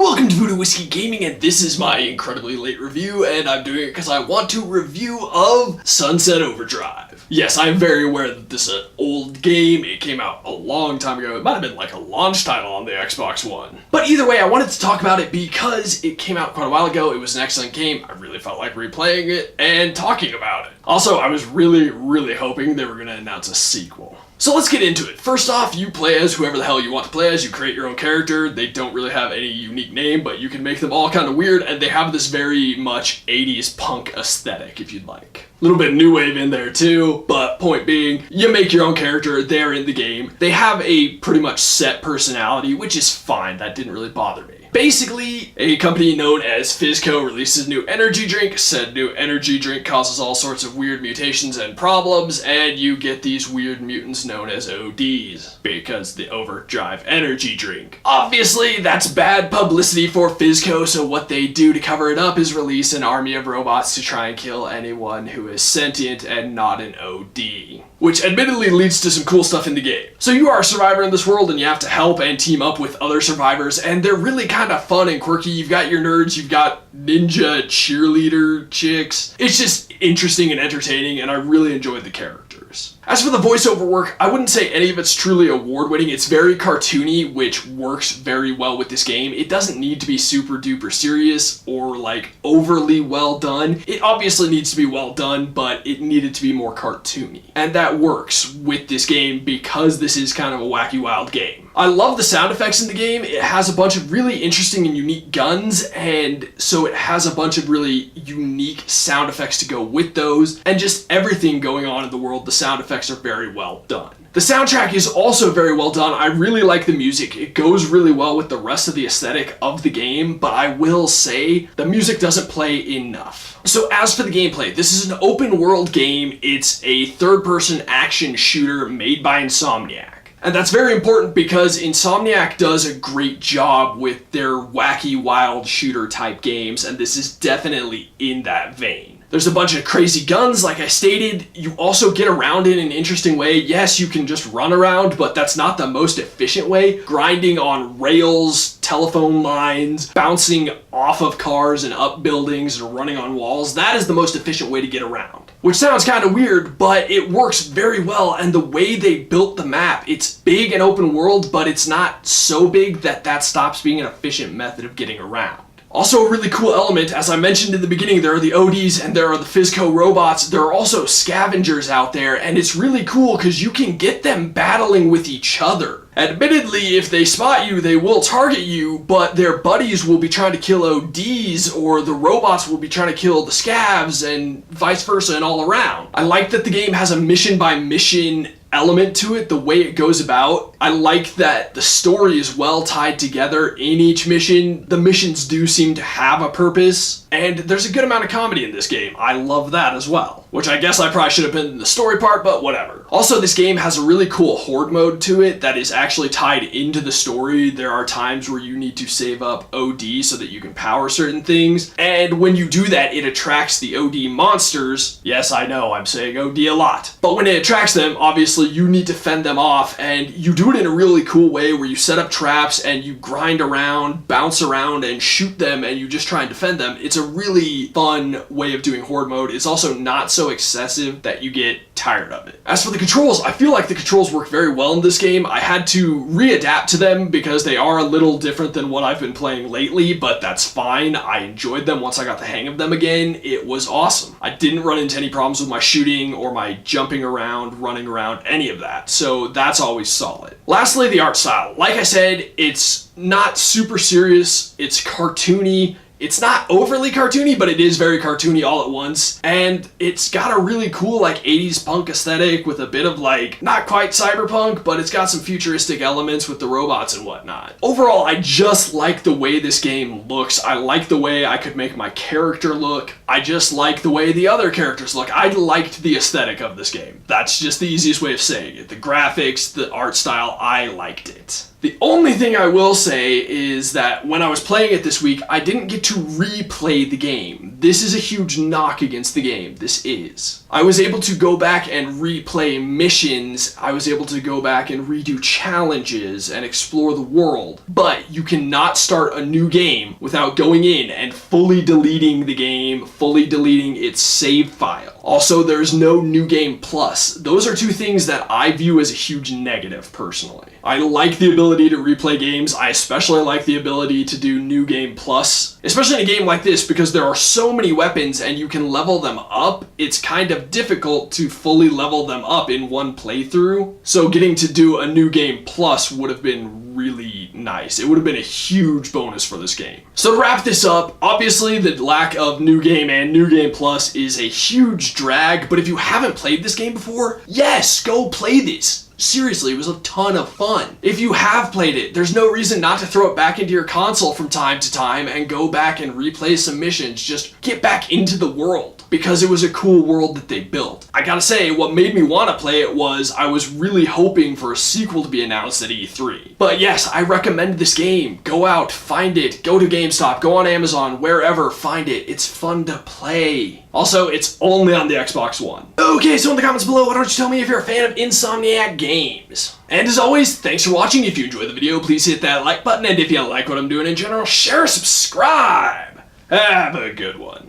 Welcome to Voodoo Whiskey Gaming, and this is my incredibly late review, and I'm doing it because I want to review of Sunset Overdrive. Yes, I'm very aware that this is an old game. It came out a long time ago. It might have been like a launch title on the Xbox One. But either way, I wanted to talk about it because it came out quite a while ago. It was an excellent game. I really felt like replaying it and talking about it. Also, I was really hoping they were going to announce a sequel. So let's get into it. First off, you play as whoever the hell you want to play as. You create your own character. They don't really have any unique name, but you can make them all kind of weird, and they have this very much 80s punk aesthetic, if you'd like. A little bit new wave in there too, but point being, you make your own character, they're in the game. They have a pretty much set personality, which is fine. That didn't really bother me. Basically, a company known as Fizzco releases a new energy drink. Said new energy drink causes all sorts of weird mutations and problems, and you get these weird mutants known as ODs, because the Overdrive energy drink. Obviously, that's bad publicity for Fizzco, so what they do to cover it up is release an army of robots to try and kill anyone who is sentient and not an OD. Which admittedly leads to some cool stuff in the game. So you are a survivor in this world, and you have to help and team up with other survivors, and they're really kind of fun and quirky. You've got your nerds, you've got ninja cheerleader chicks. It's just interesting and entertaining, and I really enjoyed the characters. As for the voiceover work, I wouldn't say any of it's truly award-winning. It's very cartoony, which works very well with this game. It doesn't need to be super duper serious or like overly well done. It obviously needs to be well done, but it needed to be more cartoony. And that works with this game because this is kind of a wacky wild game. I love the sound effects in the game. It has a bunch of really interesting and unique guns, and so it has a bunch of really unique sound effects to go with those, and just everything going on in the world, the sound effects are very well done. The soundtrack is also very well done. I really like the music. It goes really well with the rest of the aesthetic of the game, but I will say the music doesn't play enough. So as for the gameplay, this is an open world game. It's a third-person action shooter made by Insomniac. And that's very important because Insomniac does a great job with their wacky, wild shooter type games, and this is definitely in that vein. There's a bunch of crazy guns, like I stated. You also get around in an interesting way. Yes, you can just run around, but that's not the most efficient way. Grinding on rails, telephone lines, bouncing off of cars and up buildings or running on walls, that is the most efficient way to get around. Which sounds kind of weird, but it works very well, and the way they built the map, it's big and open world, but it's not so big that that stops being an efficient method of getting around. Also a really cool element, as I mentioned in the beginning, there are the ODs and there are the Fizzco robots. There are also scavengers out there, and it's really cool because you can get them battling with each other. Admittedly, if they spot you, they will target you, but their buddies will be trying to kill ODs, or the robots will be trying to kill the scavs, and vice versa and all around. I like that the game has a mission-by-mission element to it, the way it goes about. I like that the story is well tied together in each mission. The missions do seem to have a purpose, and there's a good amount of comedy in this game. I love that as well, which I guess I probably should have been in the story part, but whatever. Also, this game has a really cool horde mode to it that is actually tied into the story. There are times where you need to save up OD so that you can power certain things, and when you do that, it attracts the OD monsters. Yes, I know, I'm saying OD a lot. But when it attracts them, obviously you need to fend them off, and you do it in a really cool way where you set up traps and you grind around, bounce around, and shoot them, and you just try and defend them. It's a really fun way of doing horde mode. It's also not so excessive that you get tired of it. As for the controls, I feel like the controls work very well in this game. I had to readapt to them because they are a little different than what I've been playing lately, but that's fine. I enjoyed them once I got the hang of them again. It was awesome. I didn't run into any problems with my shooting or my jumping around, running around, any of that, so that's always solid. Lastly, the art style. Like I said, it's not super serious, it's cartoony. It's not overly cartoony, but it is very cartoony all at once, and it's got a really cool like 80s punk aesthetic with a bit of like, not quite cyberpunk, but it's got some futuristic elements with the robots and whatnot. Overall, I just like the way this game looks. I like the way I could make my character look. I just like the way the other characters look. I liked the aesthetic of this game. That's just the easiest way of saying it. The graphics, the art style, I liked it. The only thing I will say is that when I was playing it this week, I didn't get to replay the game. This is a huge knock against the game. This is. I was able to go back and replay missions. I was able to go back and redo challenges and explore the world. But you cannot start a new game without going in and fully deleting the game, fully deleting its save file. Also, there's no New Game Plus. Those are two things that I view as a huge negative, personally. I like the ability to replay games. I especially like the ability to do New Game Plus, especially in a game like this, because there are so many weapons and you can level them up. It's kind of difficult to fully level them up in one playthrough. So getting to do a New Game Plus would have been really nice. It would have been a huge bonus for this game. So to wrap this up, obviously the lack of New Game and New Game Plus is a huge drag, but if you haven't played this game before, yes, go play this. Seriously, it was a ton of fun. If you have played it, there's no reason not to throw it back into your console from time to time and go back and replay some missions. Just get back into the world, because it was a cool world that they built. I gotta say, what made me want to play it was I was really hoping for a sequel to be announced at E3. But yes, I recommend this game. Go out, find it, go to GameStop, go on Amazon, wherever, find it. It's fun to play. Also, it's only on the Xbox One. Okay, so in the comments below, why don't you tell me if you're a fan of Insomniac Games? And as always, thanks for watching. If you enjoyed the video, please hit that like button, and if you like what I'm doing in general, share, subscribe. Have a good one.